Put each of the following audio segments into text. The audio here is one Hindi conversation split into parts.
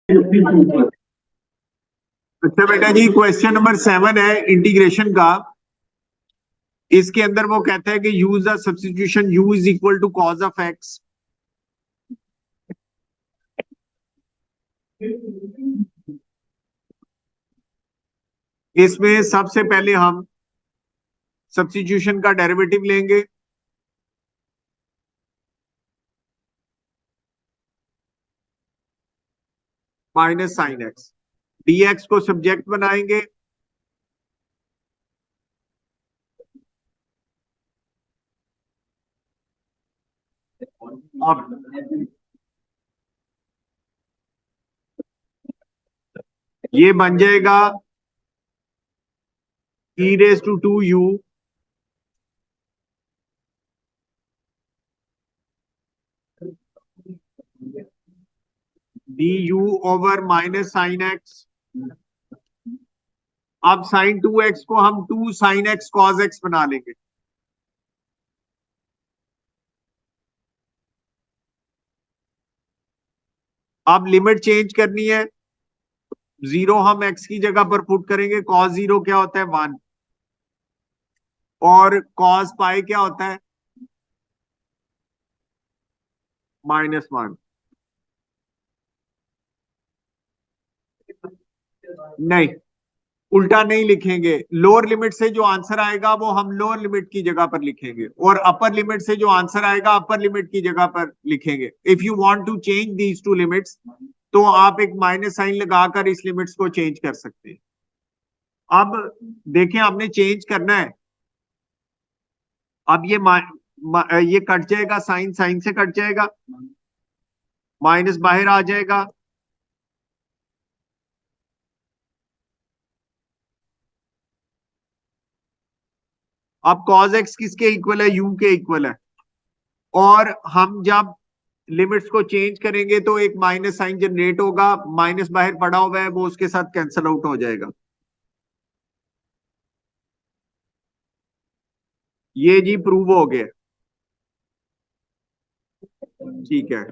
अच्छा बेटा जी, क्वेश्चन नंबर 7 है इंटीग्रेशन का। इसके अंदर वो कहता है कि use the substitution u is equal to cos of x। इसमें सबसे पहले हम सब्स्टिट्यूशन का डेरिवेटिव लेंगे। माइनस साइन एक्स, dx को सब्जेक्ट बनाएंगे। अब ये बन जाएगा e raise to 2u du over minus sine x. अब साइन 2x को हम 2 साइन एक्स कॉज एक्स बना लेंगे। अब लिमिट चेंज करनी है। जीरो हम x की जगह पर पुट करेंगे। कॉस जीरो क्या होता है? 1। और कॉस पाई क्या होता है? -1। नहीं, उल्टा नहीं लिखेंगे। लोअर लिमिट से जो आंसर आएगा वो हम लोअर लिमिट की जगह पर लिखेंगे, और अपर लिमिट से जो आंसर आएगा अपर लिमिट की जगह पर लिखेंगे। If you want to change these two limits, तो आप एक माइनस साइन लगाकर इस लिमिट्स को चेंज कर सकते हैं। अब देखें, आपने चेंज करना है। अब ये कट जाएगा, साइन साइन से कट जाएगा, माइनस बाहर आ जाएगा। अब cos x किसके इक्वल है? u के इक्वल है। और हम जब लिमिट्स को चेंज करेंगे तो एक माइनस साइन जनरेट होगा। माइनस बाहर पड़ा हुआ है, वो उसके साथ कैंसिल आउट हो जाएगा। ये जी प्रूव हो गया। ठीक है,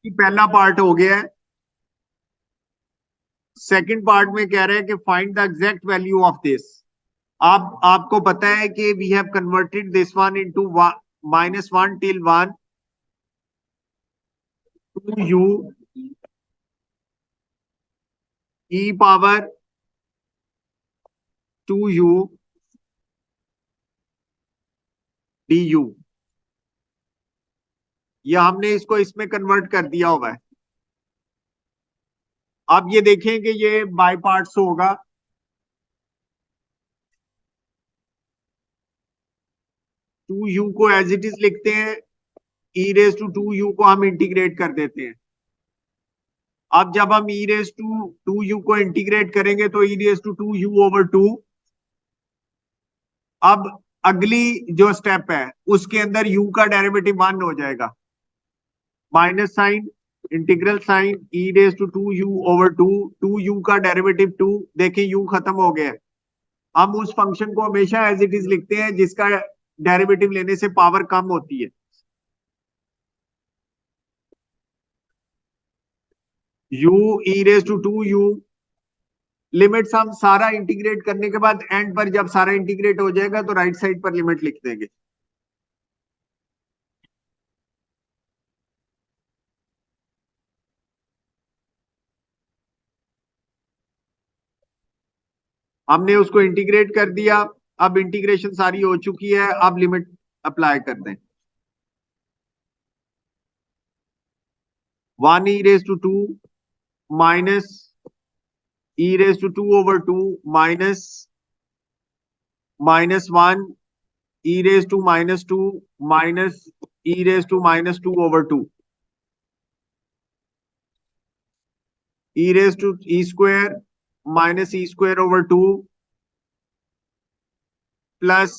ये पहला पार्ट हो गया है। सेकंड पार्ट में कह रहे हैं कि find the exact value of this. आपको पता है कि we have converted this one into -1 till 1 to u e power 2u du। या हमने इसको इसमें कन्वर्ट कर दिया हुआ है। अब ये देखें कि ये बाय पार्ट्स होगा। 2u को एज इट इज लिखते हैं, e रेज टू 2u को हम इंटीग्रेट कर देते हैं। अब जब हम e रेज टू 2u को इंटीग्रेट करेंगे तो e raise to 2u over 2। अब अगली जो स्टेप है उसके अंदर u का डेरिवेटिव 1 हो जाएगा। Minus sine, integral sine e raise to 2u over 2। 2u का डेरिवेटिव 2। देखिए u खत्म हो गया है। हम उस फंक्शन को हमेशा एज इट इज लिखते हैं जिसका डेरिवेटिव लेने से पावर कम होती है। u e raise to 2u। Limits हम सारा इंटीग्रेट करने के बाद एंड पर जब सारा इंटीग्रेट हो जाएगा तो राइट साइड पर लिमिट लिख देंगे। हमने उसको इंटीग्रेट कर दिया। अब इंटीग्रेशन सारी हो चुकी है, अब लिमिट अप्लाई कर दें। 1 e raise to 2 minus e raise to 2 over 2 minus -1 e raise to -2 minus e raise to -2 over 2। e raise to e square minus e square over 2 plus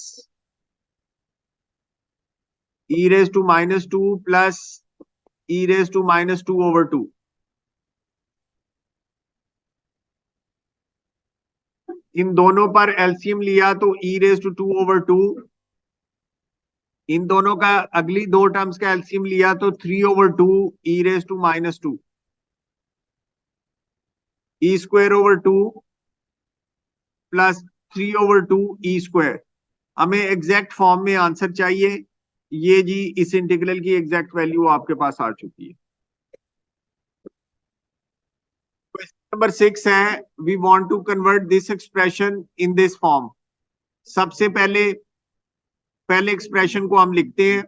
e raise to -2 plus e raise to -2 over 2। इन दोनों पर एलसीएम लिया तो e रेज टू 2 ओवर 2 इन दोनों का अगली दो टर्म्स का एलसीएम लिया तो 3/2 e⁻², e²/2 प्लस 3/2 e²। हमें एग्जैक्ट फॉर्म में आंसर चाहिए। ये जी इस इंटीग्रल की एग्जैक्ट वैल्यू आपके पास आ चुकी है। क्वेश्चन नंबर 6 है, we want to convert this expression in this form. सबसे पहले एक्सप्रेशन को हम लिखते हैं।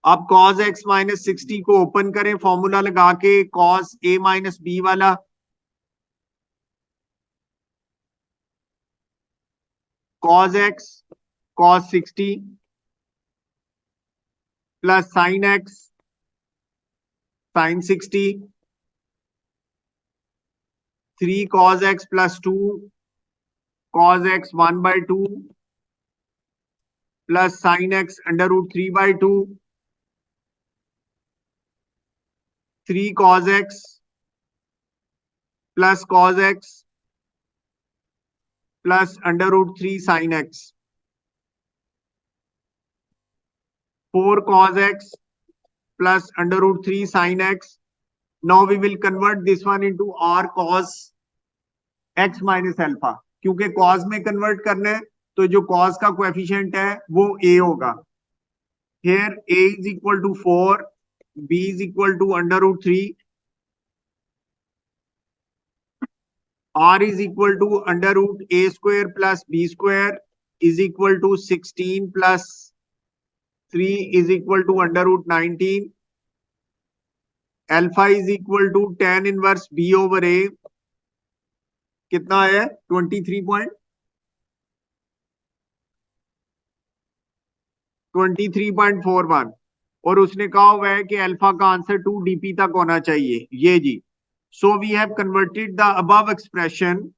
अब cos x माइनस 60 को ओपन करें फॉर्मूला लगा के, cos a माइनस बी वाला, cos x cos 60 plus sin x sin 60, 3 cos x plus 2 cos x 1/2 plus sin x √3/2, 3 cos x plus cos x plus √3 sin x, 4 cos x plus √3 sin x. Now we will convert this one into r cos x minus alpha, क्योंकि cos में कन्वर्ट करना है तो जो cos का कोएफिशिएंट है वो a होगा। Here a is equal to 4, b is equal to √3, r is equal to √a² plus b² is equal to 16 plus 3 is equal to √19, alpha is equal to tan inverse b over a, कितना है 23.41, और उसने कहा हुआ है कि अल्फा का आंसर 2 dp तक होना चाहिए। ये जी, so we have converted the above expression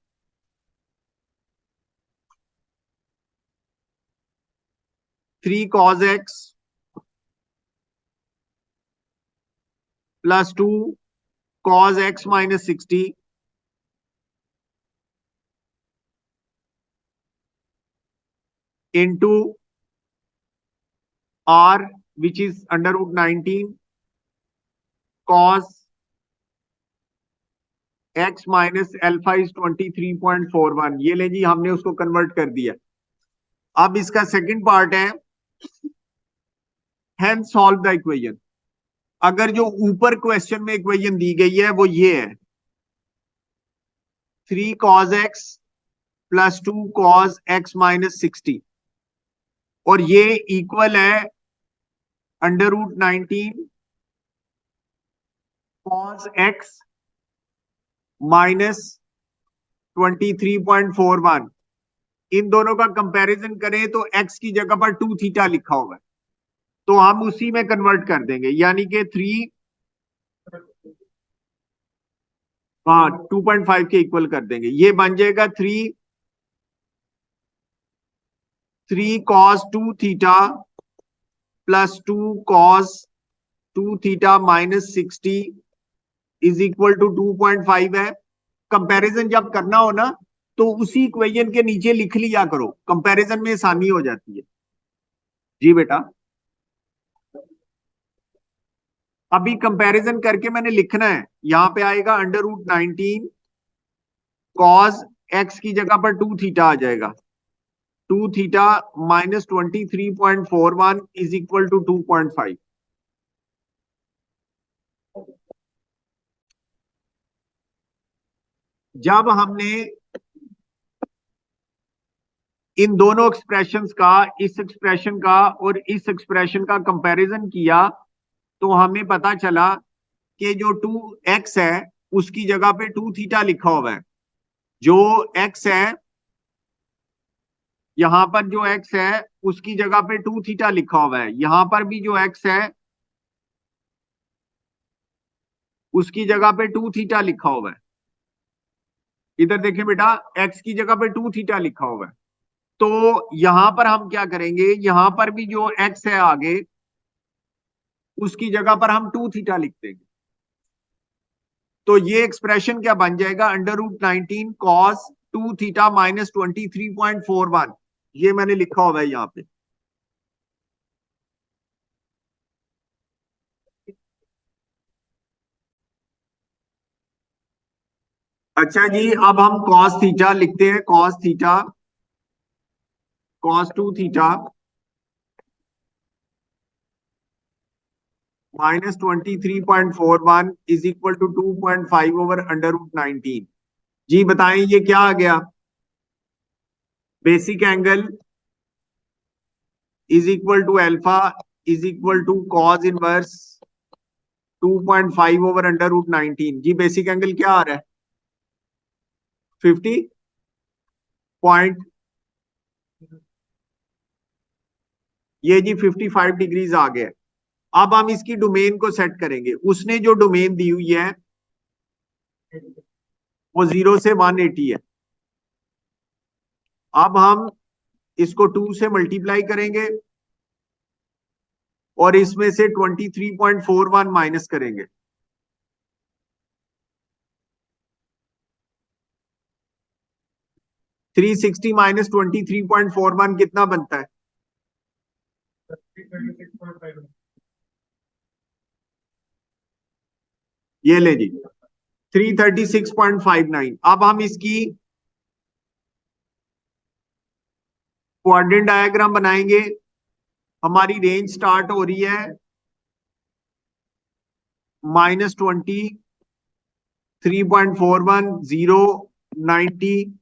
3 cos x plus 2 cos x minus 60 into r which is √19 cos x minus alpha is 23.41। ये ले जी, हमने उसको कन्वर्ट कर दिया। अब इसका सेकंड पार्ट है, हैंस सॉल्व द इक्वेशन। अगर जो ऊपर क्वेश्चन में इक्वेशन दी गई है वो ये है, 3 cos x plus 2 cos x minus 60, और ये इक्वल है √19 cos x माइनस 23.41। इन दोनों का कंपैरिजन करें तो x की जगह पर 2 थीटा लिखा हुआ है, तो हम उसी में कन्वर्ट कर देंगे, यानी कि 2.5 के इक्वल कर देंगे। ये बन जाएगा 3 cos 2 theta plus 2 cos 2 theta minus 60 is equal to 2.5 है। कंपैरिजन जब करना हो ना तो उसी इक्वेशन के नीचे लिख लिया करो, कंपैरिजन में आसानी हो जाती है। जी बेटा, अभी कंपैरिजन करके मैंने लिखना है, यहां पे आएगा √19 cos x की जगह पर 2 थीटा आ जाएगा, 2 theta minus 23.41 is equal to 2.5। जब हमने इन दोनों एक्सप्रेशंस का, इस एक्सप्रेशन का और इस एक्सप्रेशन का कंपैरिजन किया, तो हमें पता चला कि जो 2x है उसकी जगह पे 2 थीटा लिखा हुआ है। जो x है, यहां पर जो x है उसकी जगह पे 2 थीटा लिखा हुआ है, यहां पर भी जो x है उसकी जगह पे 2 थीटा लिखा हुआ है। इधर देखें बेटा, x की जगह पे 2 थीटा लिखा हुआ है, तो यहां पर हम क्या करेंगे, यहां पर भी जो x है आगे उसकी जगह पर हम 2 थीटा लिख देंगे। तो ये एक्सप्रेशन क्या बन जाएगा, √19 cos 2 थीटा माइनस 23.41, ये मैंने लिखा हुआ है यहाँ पे। अच्छा जी, अब हम cos थीटा लिखते हैं, cos theta cos 2 theta minus 23.41 is equal to 2.5 over √19। जी बताएं ये क्या आ गया, basic angle is equal to alpha is equal to cos inverse 2.5 over √19। जी बेसिक एंगल क्या आ रहा है, 50 पॉइंट, ये जी 55 डिग्रीज आ गया। अब हम इसकी डोमेन को सेट करेंगे, उसने जो डोमेन दी हुई है वो 0 से 180 है। अब हम इसको 2 से मल्टीप्लाई करेंगे और इसमें से 23.41 माइनस करेंगे। 360 माइनस 23.41 कितना बनता है, ये ले जी 336.59। अब हम इसकी कोऑर्डिनेट डायग्राम बनाएंगे। हमारी रेंज स्टार्ट हो रही है -20, 3.41, 0, 90,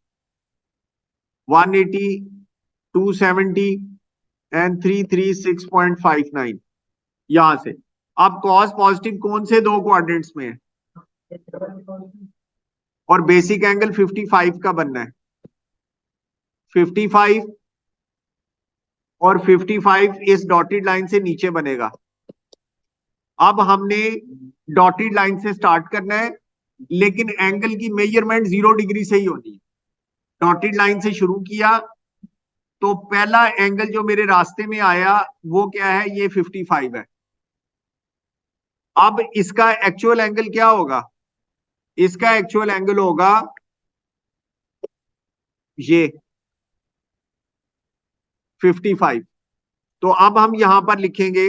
180, 270 एंड 336.59 यहां से। अब कॉस पॉजिटिव कौन से दो कोऑर्डिनेट्स में है, और बेसिक एंगल 55 का बनना है, 55 और 55 इस डॉटेड लाइन से नीचे बनेगा। अब हमने डॉटेड लाइन से स्टार्ट करना है, लेकिन एंगल की मेजरमेंट 0 डिग्री से ही होनी है। डॉटेड लाइन से शुरू किया तो पहला एंगल जो मेरे रास्ते में आया वो क्या है, ये 55 है। अब इसका एक्चुअल एंगल क्या होगा, इसका एक्चुअल एंगल होगा ये 55। तो अब हम यहां पर लिखेंगे,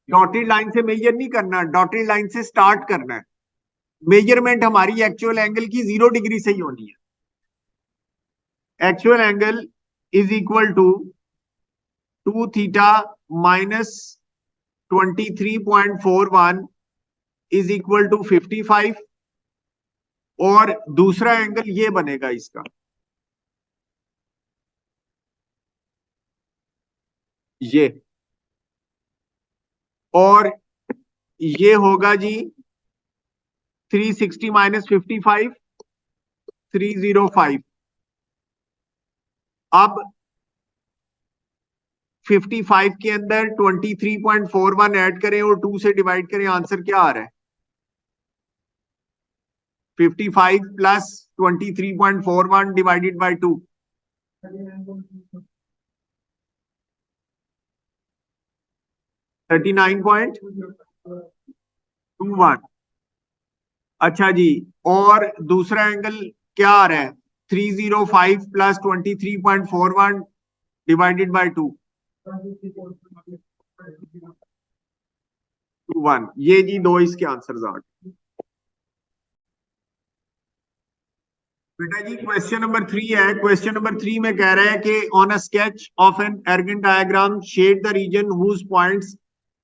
डॉटेड लाइन से मेजर नहीं करना, डॉटेड लाइन से स्टार्ट करना है। मेजरमेंट हमारी एक्चुअल एंगल की 0 डिग्री से ही होनी है। Actual angle is equal to 2 theta minus 23.41 is equal to 55, और दूसरा एंगल ये बनेगा इसका, ये, और ये होगा जी 360 माइनस 55, 305। अब 55 के अंदर 23.41 ऐड करें और 2 से डिवाइड करें, आंसर क्या आ रहा है, 55 प्लस 23.41 डिवाइडेड बाय 2, 39.21। अच्छा जी, और दूसरा एंगल क्या आ रहा है, 305 प्लस 23.41 डिवाइडेड बाय 2, 1। ये जी दो इसके आंसर आ गए। बेटा जी क्वेश्चन नंबर 3 है। क्वेश्चन नंबर 3 में कह रहा है कि on a sketch of an Argand diagram shade the region whose points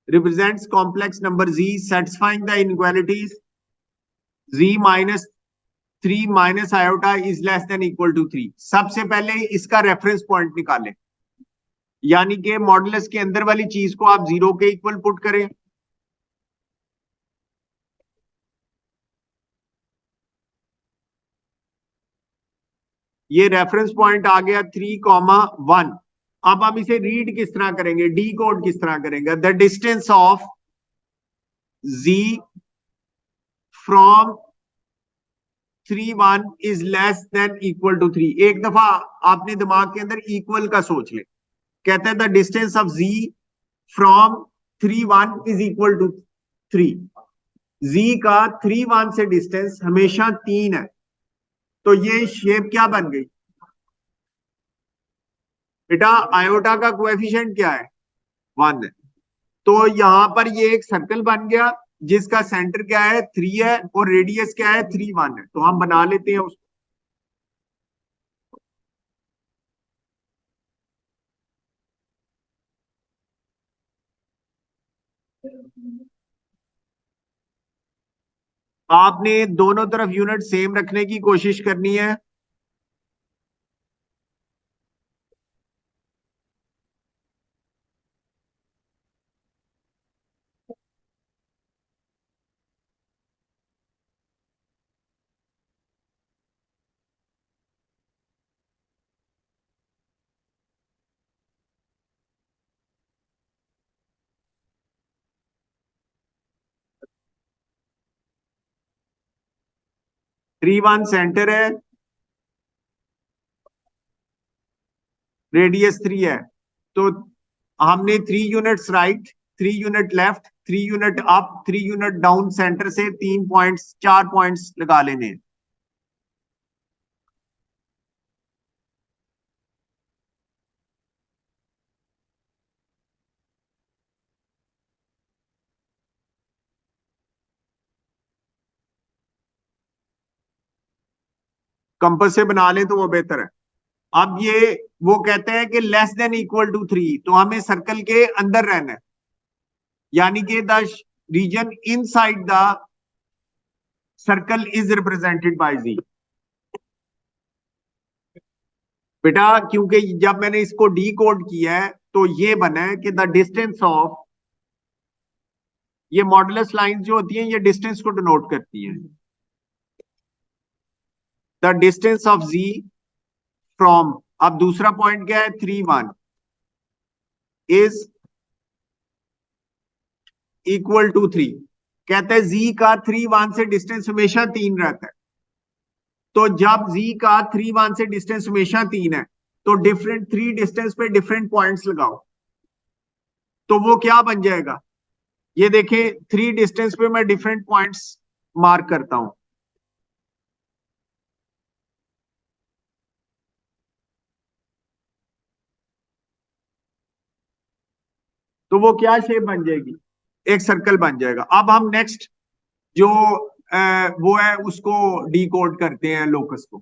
represents complex number z satisfying the inequalities z minus 3 minus iota is less than equal to 3। सबसे पहले इसका रेफरेंस पॉइंट निकालें, यानी कि मॉडुलस के अंदर वाली चीज को आप 0 के इक्वल पुट करें। ये रेफरेंस पॉइंट आ गया 3,1। अब हम इसे रीड किस तरह करेंगे, डी कोड किस तरह करेंगे, the distance of z from 3,1 is less than equal to 3। एक दफा आपने दिमाग के अंदर इक्वल का सोच ले, कहते हैं the distance of z from 3 1 is equal to 3, z का 3 1 से डिस्टेंस हमेशा 3 है, तो ये शेप क्या बन गई बेटा? आयोटा का कोएफिशिएंट क्या है? 1 है। तो यहां पर ये एक सर्कल बन गया जिसका सेंटर क्या है? 3 है और रेडियस क्या है? 3 1 है। तो हम बना लेते हैं उसको। आपने दोनों तरफ यूनिट सेम रखने की कोशिश करनी है। 3 1 सेंटर है, रेडियस 3 है। तो हमने 3 units right, 3 unit left, 3 unit up, 3 unit down centre से 3 पॉइंट्स, 4 पॉइंट्स लगा लेने हैं। कंपास से बना लें तो वो बेहतर है। अब ये वो कहते हैं कि लेस देन इक्वल टू 3, तो हमें सर्कल के अंदर रहना है, यानी कि the region inside the circle is represented by G. बेटा क्योंकि जब मैंने इसको डी कोड किया है तो ये बना है कि द डिस्टेंस ऑफ, ये मॉडुलस लाइन जो होती है ये डिस्टेंस को डिनोट करती है। The distance of z from, अब दूसरा पॉइंट क्या है? 3 1 इज इक्वल टू 3। कहते हैं जी का 3 1 से डिस्टेंस हमेशा 3 रहता है। तो जब z का 3 1 से डिस्टेंस हमेशा 3 है तो डिफरेंट 3 डिस्टेंस पे डिफरेंट पॉइंट्स लगाओ, तो वो क्या बन जाएगा? ये देखें 3 डिस्टेंस पे मैं डिफरेंट पॉइंट्स मार्क करता हूं, तो वो क्या शेप बन जाएगी? एक सर्कल बन जाएगा। अब हम नेक्स्ट जो वो है उसको डी कोड करते हैं लोकस को।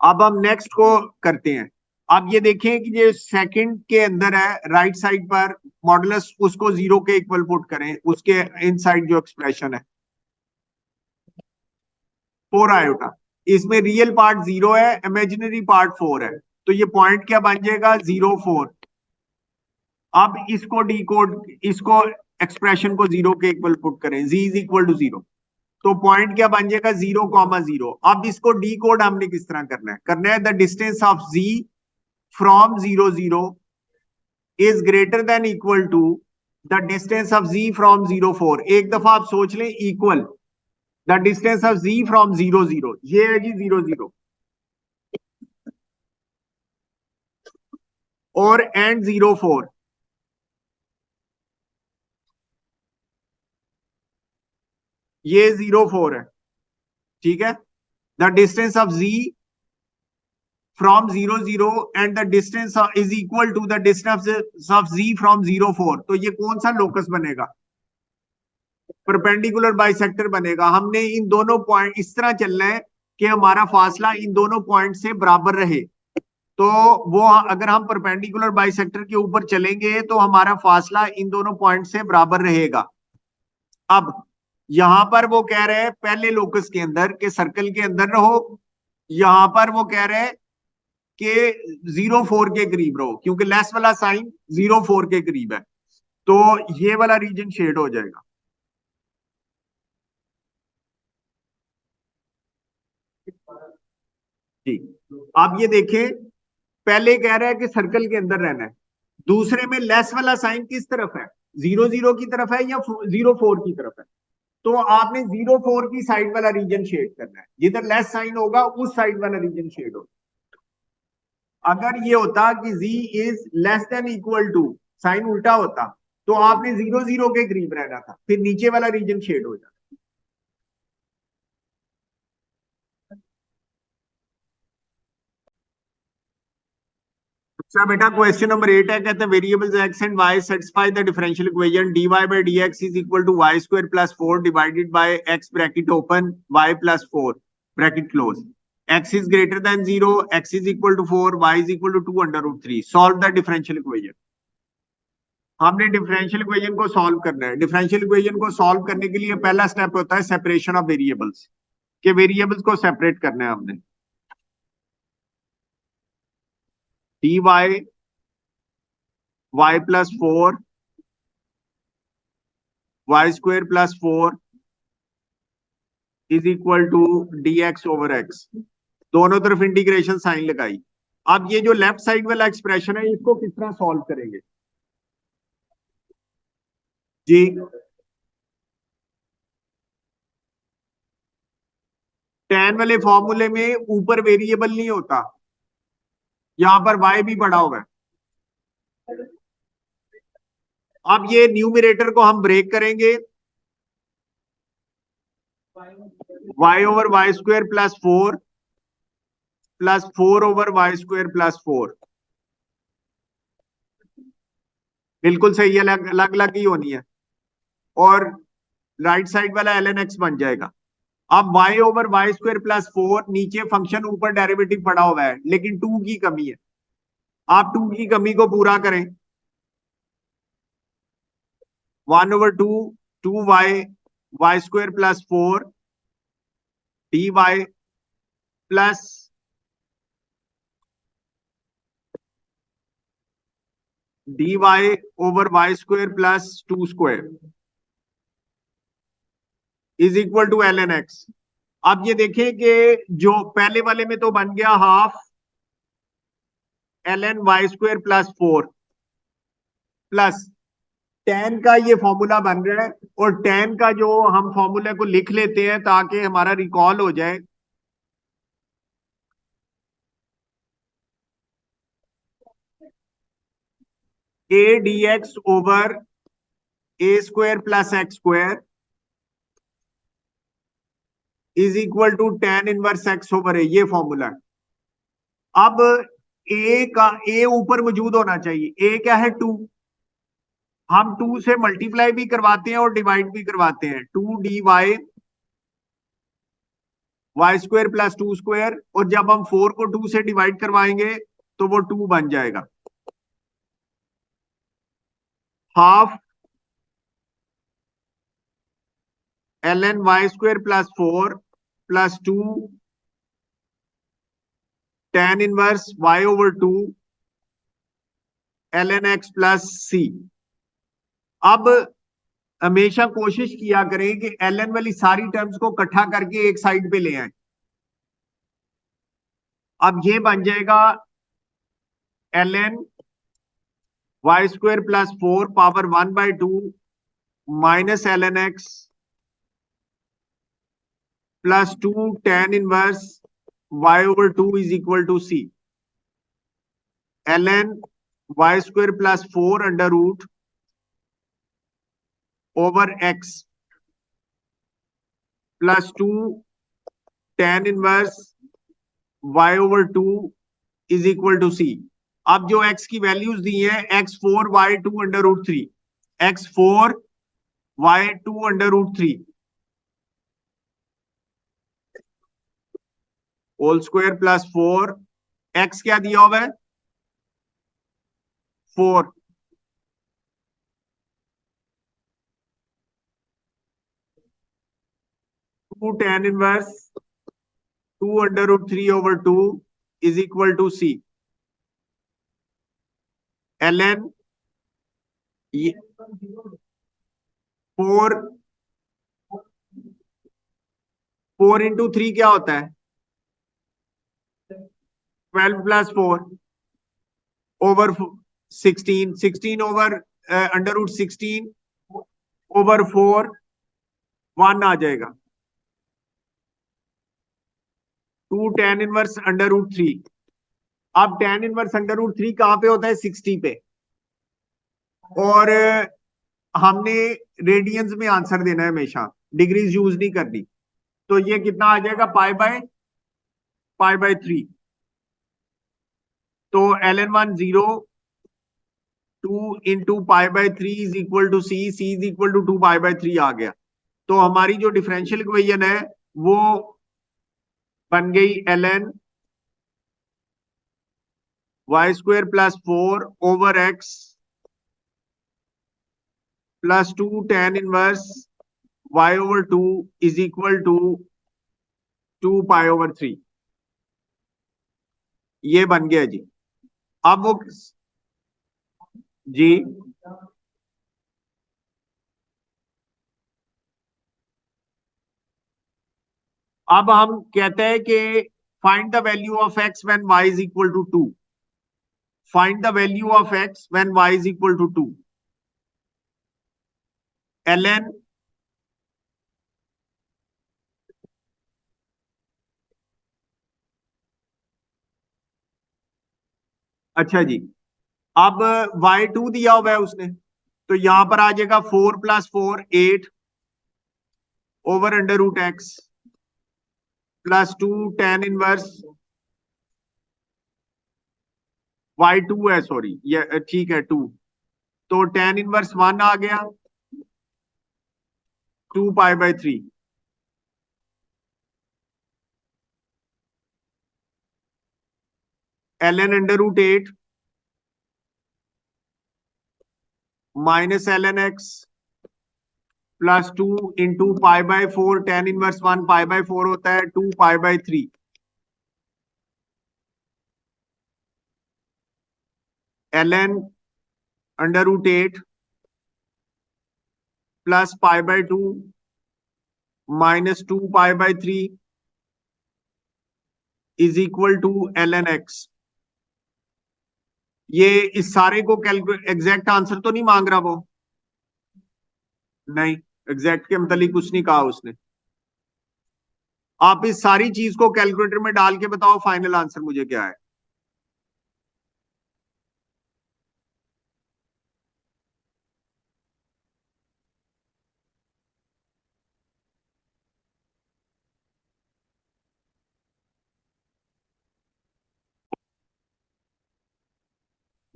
अब हम नेक्स्ट को करते हैं। अब ये देखें कि ये सेकंड के अंदर है, राइट साइड पर मॉडुलस उसको 0 के इक्वल पुट करें, उसके इनसाइड जो एक्सप्रेशन है 4 आयोटा, इसमें रियल पार्ट 0 है, इमेजिनरी पार्ट 4 है, तो ये पॉइंट क्या बन जाएगा? 0 4। अब इसको डी कोड, इसको एक्सप्रेशन को 0 के इक्वल पुट करें, z इज इक्वल टू 0, तो पॉइंट क्या बन जाएगा? 0 कॉमा 0। अब इसको डी कोड हमने किस तरह करना है? The distance of z from 0 0 is greater than equal to the distance of z from 0 4। एक दफा आप सोच लें, equal the distance of z from 0 0, ये है जी 0 0, और एंड 0 4, ये 0 4 है। ठीक है, the distance of z from 0 0 and the distance is equal to the distance of z from 0 4। तो ये कौन सा लोकस बनेगा? परपेंडिकुलर बाइसेक्टर बनेगा। हमने इन दोनों पॉइंट इस तरह चलना है कि हमारा फासला इन दोनों पॉइंट से बराबर रहे। तो वो अगर हम परपेंडिकुलर बाइसेक्टर के ऊपर चलेंगे तो हमारा फासला इन दोनों पॉइंट से बराबर रहेगा। अब यहां पर वो कह रहे हैं पहले लोकस के अंदर के सर्कल के अंदर रहो, यहां पर वो कह रहे हैं कि 0 4 के करीब रहो, क्योंकि लेस वाला साइन 0 4 के करीब है, तो ये वाला रीजन शेड हो जाएगा। जी, आप ये देखें, पहले कह रहा है कि सर्कल के अंदर रहना है, दूसरे में लेस वाला साइन किस तरफ है? 0 0 की तरफ है या 0 4 की तरफ है? तो आपने 0 4 की साइड वाला रीजन शेड करना है, जिधर लेस साइन होगा उस साइड वाला रीजन शेड होगा। अगर ये होता कि z is less than equal to, sign उल्टा होता, तो आपने 0 0 के करीब रहना था, फिर नीचे वाला रीजन शेड हो जाता। अच्छा बेटा, क्वेश्चन नंबर 8 है, कहते हैं variables x and y satisfy the differential equation dy by dx is equal to y square plus 4 divided by x bracket open y plus 4 bracket close, x is greater than 0, x is equal to 4, y is equal to 2 under root 3, solve the differential equation. हमने डिफरेंशियल इक्वेशन को सॉल्व करना है। डिफरेंशियल इक्वेशन को सॉल्व करने के लिए पहला स्टेप होता है सेपरेशन ऑफ वेरिएबल्स, के वेरिएबल्स को सेपरेट करना है हमने। dy y plus 4 y square plus 4 is equal to dx over x, दोनों तरफ इंटीग्रेशन साइन लगाई। अब ये जो लेफ्ट साइड वाला एक्सप्रेशन है, इसको किस तरह सॉल्व करेंगे जी? tan वाले फॉर्मूले में ऊपर वेरिएबल नहीं होता, यहां पर y भी पड़ा हुआ है। अब ये न्यूमिरेटर को हम ब्रेक करेंगे, y over y square plus 4 over y square plus 4, बिल्कुल सही है, अलग अलग अलग ही होनी है। और राइट साइड वाला ln x बन जाएगा। अब y over y square plus 4, नीचे फंक्शन ऊपर डेरिवेटिव पड़ा हुआ है, लेकिन 2 की कमी है। आप 2 की कमी को पूरा करें, 1 over 2, 2y y square plus 4 dy plus dy over y square plus 2 square is equal to ln x। अब ये देखें कि जो पहले वाले में तो बन गया half ln y square plus 4 plus tan का ये फॉर्मूला बन रहा है, और tan का जो हम फॉर्मूले को लिख लेते हैं ताकि हमारा रिकॉल हो जाए, a dx over a square plus x square is equal to tan inverse x over a, ये फॉर्मूला है। अब a का a ऊपर मौजूद होना चाहिए, a क्या है 2, हम 2 से मल्टीप्लाई भी करवाते हैं और डिवाइड भी करवाते हैं, 2 dy y square plus 2 square, और जब हम 4 को 2 से डिवाइड करवाएंगे तो वो 2 बन जाएगा। Half ln y square plus 4 plus 2 tan inverse y over 2 ln x plus c। अब हमेशा कोशिश किया करें कि ln वाली सारी टर्म्स को इकट्ठा करके एक साइड पे ले आए। अब ये बन जाएगा ln y square plus 4 power 1/2 minus ln x plus 2 tan inverse y over 2 is equal to c। ln y square plus 4 under root over x plus 2 tan inverse y over 2 is equal to c। अब जो x की वैल्यूज दी हैं, x4y2 under root 3, x4y2 under root 3 whole square plus 4, x क्या दिया हुआ है 4, 2 tan inverse 2 under root 3 over 2 is equal to c। ln 4, 4 into 3 क्या होता है 12 plus 4 over 16, 16 over under root 16 over 4, 1 आ जाएगा, 2 tan इनवर्स अंडर रूट 3 अब tan इनवर्स अंडर रूट 3 कहां पे होता है? 60 पे। और हमने रेडियंस में आंसर देना है हमेशा, डिग्रीज यूज नहीं करनी। तो ये कितना आ जाएगा? Pi by 3। तो ln1 0, 2 into pi by 3 is equal to c is equal to 2 pi by 3 आ गया। तो हमारी जो डिफरेंशियल इक्वेशन है वो बन गई ln y² plus 4/x plus 2 tan inverse y/2 is equal to 2 पाई/3। ये बन गया जी। अब वो जी, अब हम कहते हैं कि find the value of x when y is equal to 2। Find the value of x when y is equal to 2। ln, अच्छा जी, अब y2 दिया हुआ है उसने, तो यहां पर आ जाएगा 4 + 4 8 over under root x plus 2 tan inverse y2 है, सॉरी ये ठीक है 2। तो tan इनवर्स 1 आ गया 2 पाई/3। ln under root 8 minus ln x plus 2 into पाई/4 tan इनवर्स 1 पाई/4 होता है 2 पाई/3। ln अंडर रूट 8 प्लस पाई/2 माइनस 2 पाई/3 is equal to ln x। ये इस सारे को कैलकुलेट, एग्जैक्ट आंसर तो नहीं मांग रहा वो? नहीं, एग्जैक्ट के मतलब कुछ नहीं कहा उसने। आप इस सारी चीज को कैलकुलेटर में डाल के बताओ फाइनल आंसर मुझे क्या है।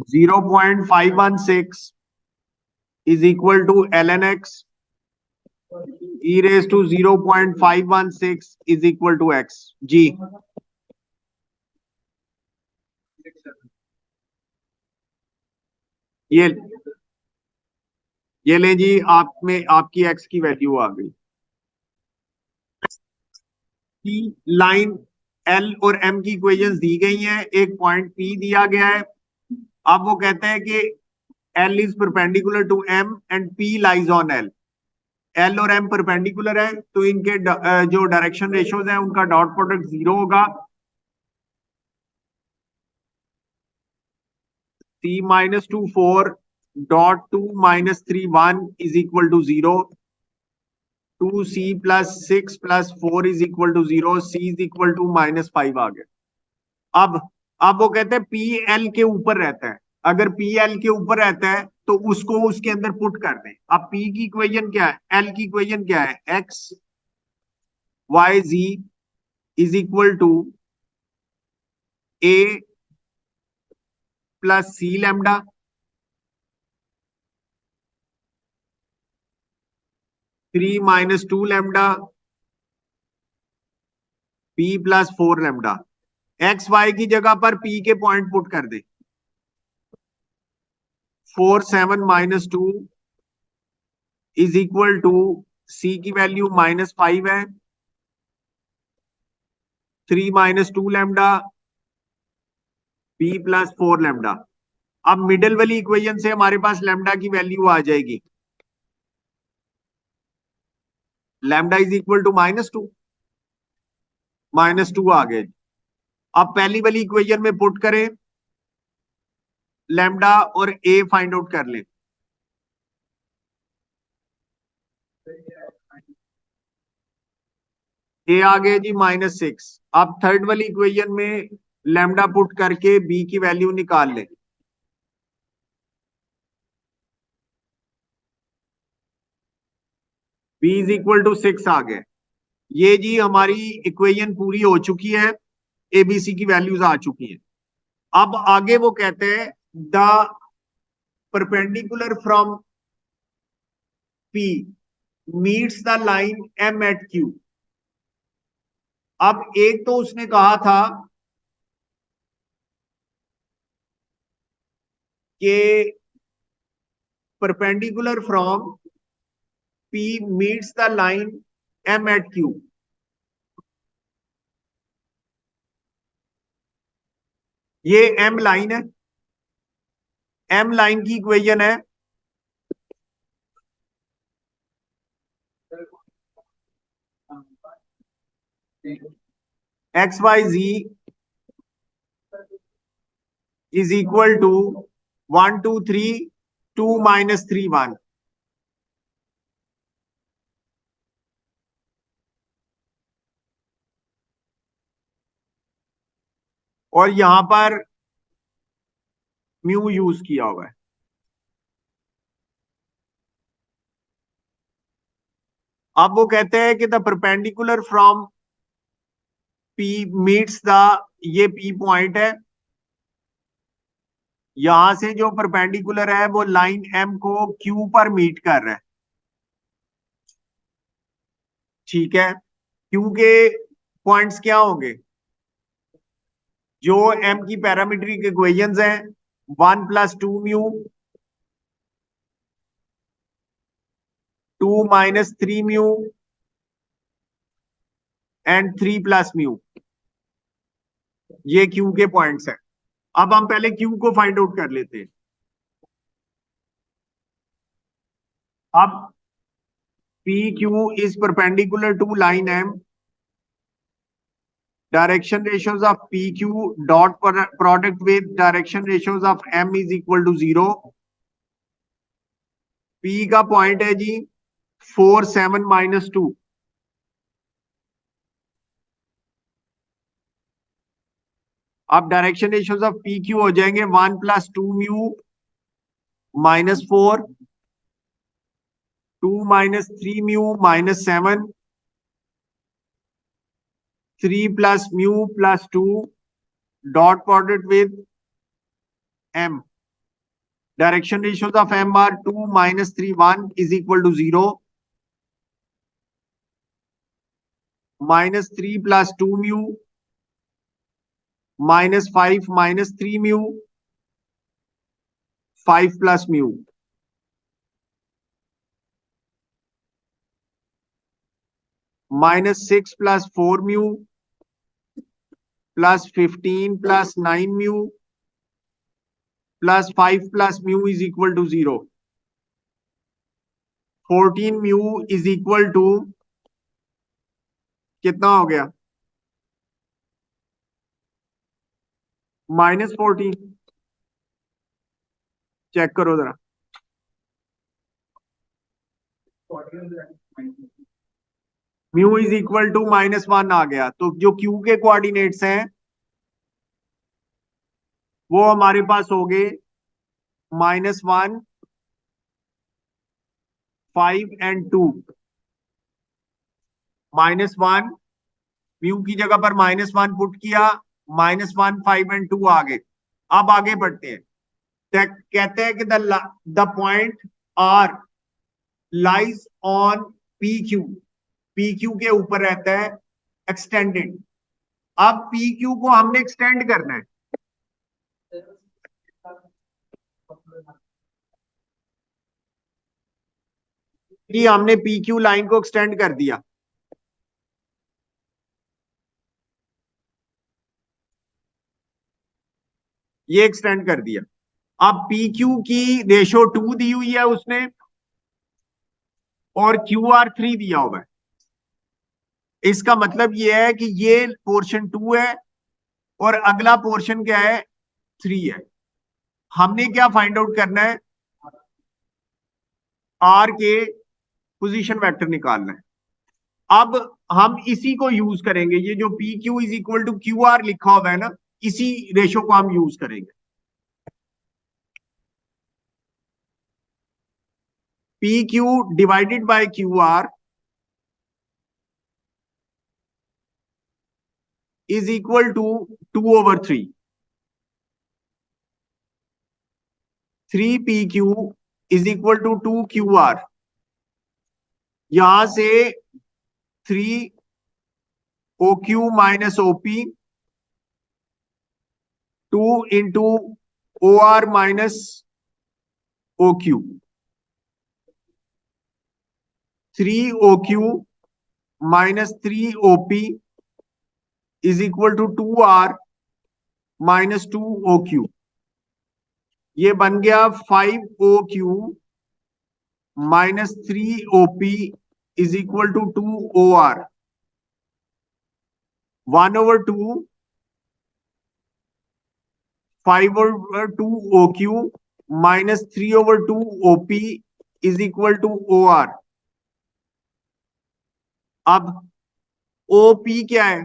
0.516 is equal to ln x e raise to 0.516 is equal to x। जी, ये ये ले जी, आप में आपकी x की वैल्यू आ गई। की लाइन L और M की इक्वेशंस दी गई हैं, एक पॉइंट P दिया गया है। अब वो कहते हैं कि L is perpendicular to M and P lies on L। L और M परपेंडिकुलर है, तो इनके जो डायरेक्शन रेशियोज हैं उनका डॉट प्रोडक्ट 0 होगा। C-2 4 dot 2 - 3 1 is equal to 0। 2C plus 6 plus 4 is equal to 0। C is equal to -5 आ गया। अब अब वो कहते हैं पी एल के ऊपर रहता है। अगर पी एल के ऊपर रहता है तो उसको उसके अंदर पुट कर दें। अब पी की इक्वेशन क्या है, एल की इक्वेशन क्या है? X y z is equal to a plus c lambda 3 - 2 lambda p plus 4 lambda. X y की जगह पर पी के पॉइंट पुट कर दे। 4 7 - 2 इज इक्वल टू सी की वैल्यू -5 है, 3 - 2 लैम्डा पी प्लस 4 लैम्डा। अब मिडल वाली इक्वेशन से हमारे पास लैम्डा की वैल्यू आ जाएगी, लैम्डा इज इक्वल टू -2। -2 आ गए। अब पहली वाली इक्वेशन में पुट करें, लैम्डा और ए फाइंड आउट कर लें। ए आ गए जी -6। अब थर्ड वाली इक्वेशन में लैम्डा पुट करके बी की वैल्यू निकाल लें। बी इज इक्वल टू 6 आ गए। ये जी हमारी इक्वेशन पूरी हो चुकी है, एबीसी की वैल्यूज आ चुकी हैं। अब आगे वो कहते हैं the perpendicular from p meets the line m at q. अब एक तो उसने कहा था कि perpendicular from p meets the line m at q. ये एम लाइन है, एम लाइन की इक्वेशन है x y z is equal to 1 2 3 2 -3 1। और यहां पर म्यू यूज किया हुआ है। अब वो कहते हैं कि the perpendicular from p meets the, ये पी पॉइंट है, यहां से जो परपेंडिकुलर है वो लाइन एम को क्यू पर मीट कर रहा है। ठीक है, क्यू के पॉइंट्स क्या होंगे? जो एम की पैरामीट्रिक इक्वेशंस हैं, 1 + 2 म्यू, 2 -3 म्यू एंड 3 + म्यू। ये क्यू के पॉइंट्स हैं। अब हम पहले क्यू को फाइंड आउट कर लेते हैं। अब p q is perpendicular to line m, direction ratios of p q dot product with direction ratios of m is equal to 0। P का पॉइंट है जी 4 7 -2। अब direction ratios of p q हो जाएंगे 1 + 2 mu -4, 2 -3 mu -7, 3 + mu + 2 dot product with m. Direction ratios of M are 2 -3 1 is equal to 0, -3 + 2 mu -5 -3 mu 5 + mu -6 + 4 mu +15 + 9 mu +5 + mu is equal to 0। 14 mu is equal to कितना हो गया? -14। चेक करो जरा। म्यू इज इक्वल टू -1 आ गया। तो जो क्यू के कोऑर्डिनेट्स हैं वो हमारे पास हो गए -1 5 एंड 2। -1 म्यू की जगह पर -1 पुट किया, -1 5 एंड 2 आ गए। अब आगे बढ़ते हैं। कहते हैं कि the point r lies on p q, p q के ऊपर रहता है एक्सटेंडेड। अब पी क्यू को हमने एक्सटेंड करना है। कि हमने पी क्यू लाइन को एक्सटेंड कर दिया। ये एक्सटेंड कर दिया। अब पी क्यू की रेशो 2 दी हुई है उसने, और क्यू आर 3 दिया हुआ है। इसका मतलब यह है कि ये पोर्शन 2 है और अगला पोर्शन क्या है? 3 है। हमने क्या फाइंड आउट करना है? आर के पोजीशन वेक्टर निकालना है। अब हम इसी को यूज करेंगे। ये जो p q is equal to q r लिखा हुआ है ना, इसी रेशो को हम यूज करेंगे। P q divided by q r is equal to 2/3। 3 PQ is equal to 2 QR। यहां से 3 OQ minus OP, 2 into OR minus OQ। 3 OQ minus 3 OP is equal to 2R minus 2 OQ। ये बन गया 5 OQ minus 3 OP is equal to 2 OR। 1/2 5/2 OQ minus 3/2 OP is equal to OR। अब OP क्या है?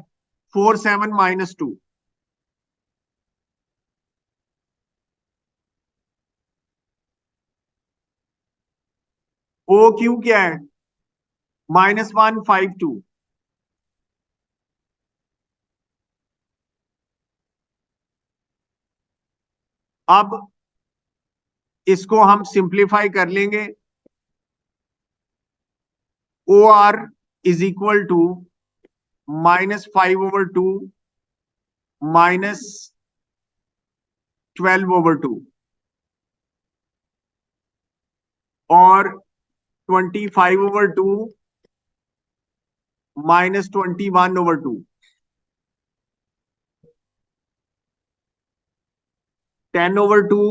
47 माइनस 2। OQ क्या है? -152। अब इसको हम सिंप्लीफाई कर लेंगे। OR is equal to -5/2 minus 12/2 और 25/2 माइनस 21/2। 10/2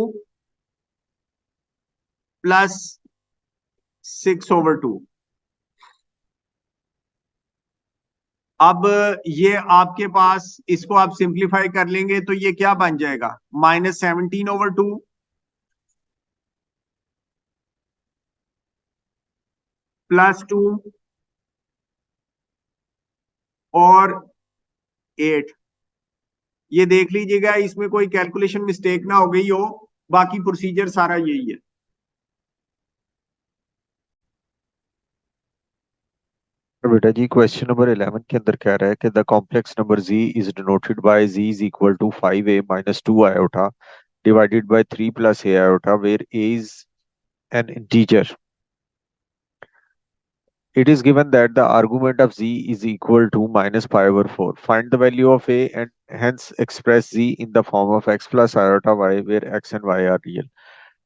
प्लस 6/2। अब ये आपके पास, इसको आप सिंप्लीफाई कर लेंगे तो ये क्या बन जाएगा? -17/2 +2 और 8। ये देख लीजिएगा इसमें कोई कैलकुलेशन मिस्टेक ना हो गई हो, बाकी प्रोसीजर सारा यही है। तो बेटा जी क्वेश्चन नंबर 11 के अंदर कह रहा है कि the complex number z is denoted by z is equal to 5a minus 2 iota divided by 3 plus a iota where a is an integer. It is given that the argument of z is equal to minus pi over 4. Find the value of a and hence express z in the form of x plus iota y where x and y are real.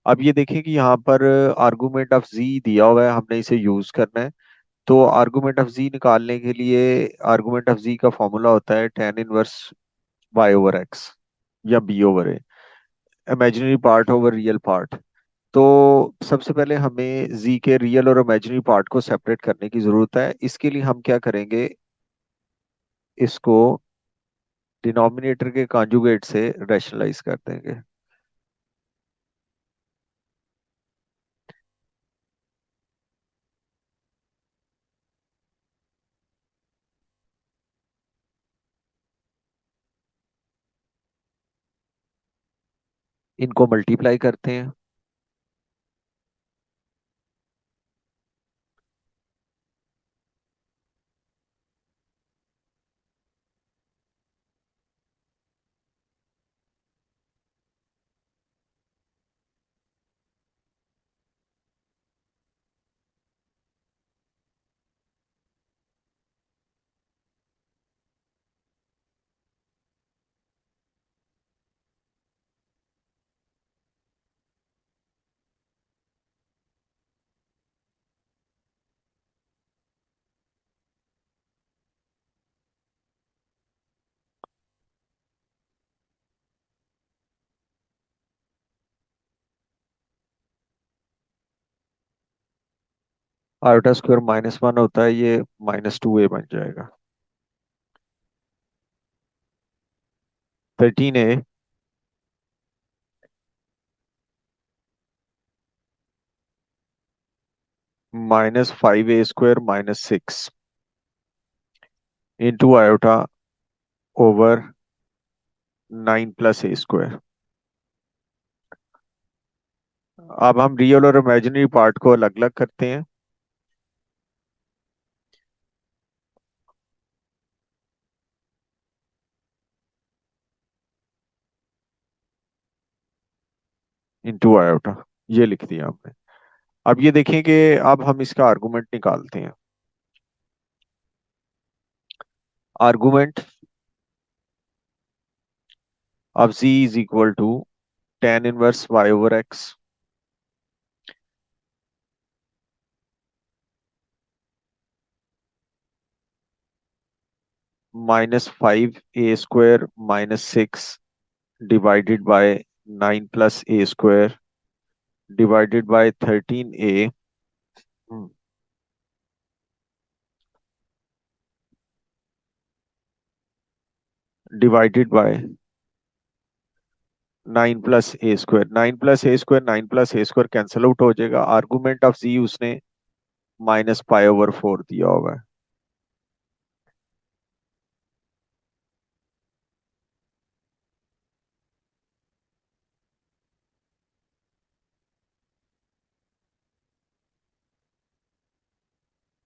अब ये देखें कि यहाँ पर आर्गुमेंट ऑफ z दिया हुआ है, हमने इसे यूज करना है. तो आर्गुमेंट ऑफ z निकालने के लिए आर्गुमेंट ऑफ z का फॉर्मूला होता है tan inverse y over x या b over a, imaginary part over real part. तो सबसे पहले हमें z के रियल और इमेजिनरी पार्ट को सेपरेट करने की जरूरत है. इसके लिए हम क्या करेंगे, इसको डिनोमिनेटर के कॉन्जुगेट से रैशनलाइज कर देंगे. इनको मल्टीप्लाई करते हैं. आयोटा स्क्वायर -1 होता है, ये -2a बन जाएगा. 13a -5a² -6 into iota over 9 + a²। अब हम रियल और इमेजिनरी पार्ट को अलग अलग करते हैं। इंटू आयोटा, ये लिख दिया हमने। अब ये देखें कि अब हम इसका आर्गुमेंट निकालते हैं। Argument of z is equal to tan inverse y over x -5a² -6 divided by 9 + a² divided by 13a divided by 9 + a²। 9 + a² 9 + a² cancel out हो जाएगा। आर्गुमेंट ऑफ z उसने -π/4 दिया हुआ है।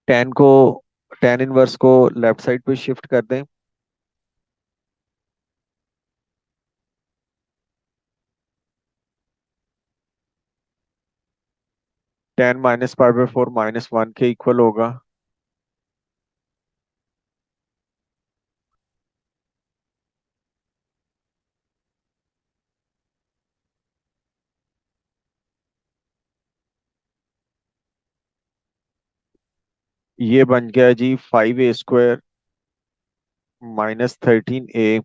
टेन को tan इनवर्स को लेफ्ट साइड पे शिफ्ट कर दें। tan -π/4 -1 के इक्वल होगा। ये बन गया जी 5a² -13a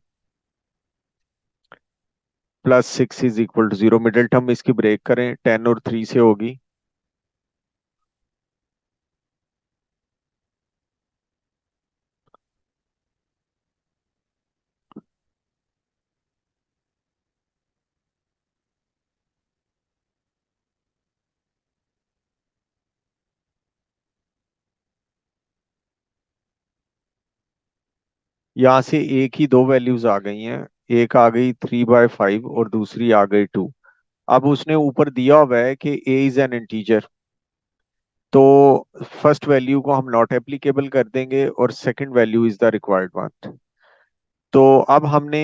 +6 is equal to 0। Middle term इसकी ब्रेक करें, 10 और 3 से होगी। यहाँ से एक ही दो वैल्यूज आ गई हैं। एक आ गई 3/5 और दूसरी आ गई 2। अब उसने ऊपर दिया हुआ है कि a इज एन इंटीजर, तो फर्स्ट वैल्यू को हम नॉट एप्लीकेबल कर देंगे और second value is the required one. तो अब हमने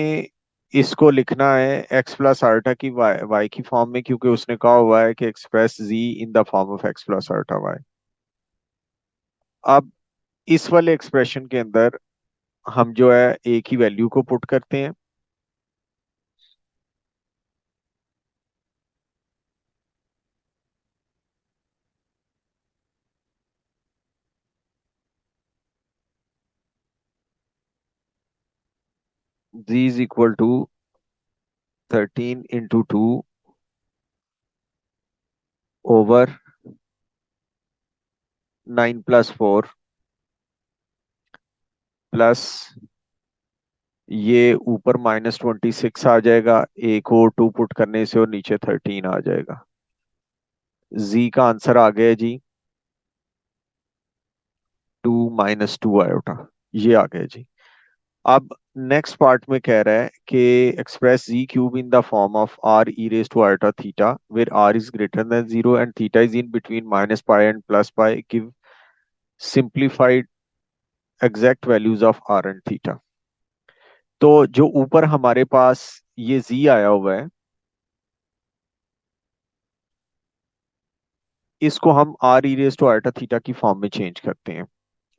इसको लिखना है x + की y की फॉर्म में, क्योंकि उसने कहा हुआ है कि express z in the form of x + y। अब इस वाले एक्सप्रेशन के अंदर हम जो है एक ही वैल्यू को पुट करते हैं। z is equal to 13 × 2 over 9 + 4 plus ये ऊपर -26 आ जाएगा, एक और 2 पुट करने से और नीचे 13 आ जाएगा। z का आंसर आ गया जी 2 - 2 आयोटा, ये आ गया जी। अब नेक्स्ट पार्ट में कह रहा है कि express z³ in the form of r e⁻θ where r is greater than 0 and theta is in between -π and +π। Give simplified exact values of r and theta. तो जो ऊपर हमारे पास ये z आया हुआ है, इसको हम r e⁻θ की फॉर्म में चेंज करते हैं।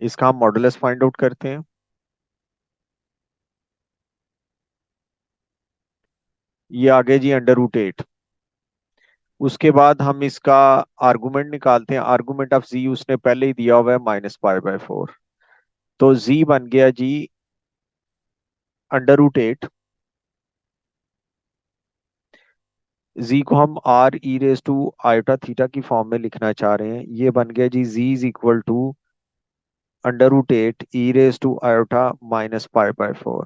इसका हम मॉडुलस फाइंड आउट करते हैं। ये आ गया जी √8। उसके बाद हम इसका आर्गुमेंट निकालते हैं। आर्गुमेंट ऑफ z उसने पहले ही दिया हुआ है -π/4। तो z बन गया जी √8। z को हम r e⁻θ की फॉर्म में लिखना चाह रहे हैं। ये बन गया जी z is equal to √8 e⁻θ -π/4।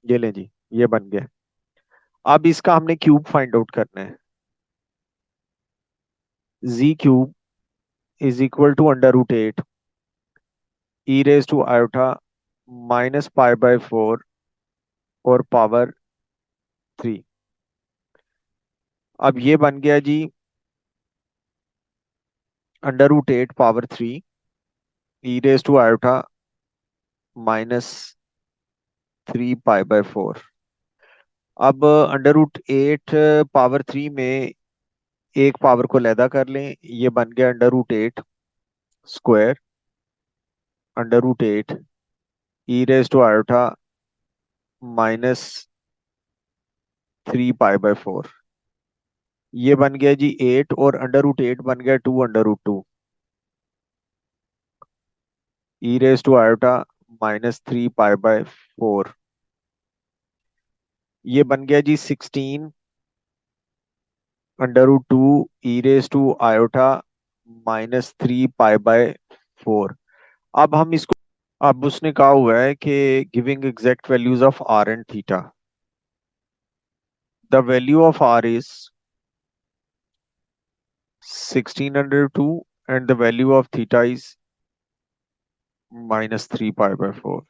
ये लें जी, ये बन गया। अब इसका हमने क्यूब फाइंड आउट करना है। z³ is equal to √8 e⁻θ -π/4 और पावर 3। अब ये बन गया जी √8 power 3 e raise to iota -3 π/4। अब √8 पावर 3 में एक पावर को लैदा कर लें, ये बन गया √8 square √8 e raise to iota -3 π/4। ये बन गया जी 8 और √8 बन गया 2 √2 e रेज टू आयोटा -3 π/4। ये बन गया जी 16 √2 e रेज टू आयोटा -3 π/4। अब हम इसको, अब उसने कहा हुआ है कि giving exact values of r and theta, the value of r is 16 √2 and the value of theta is -3 π/4।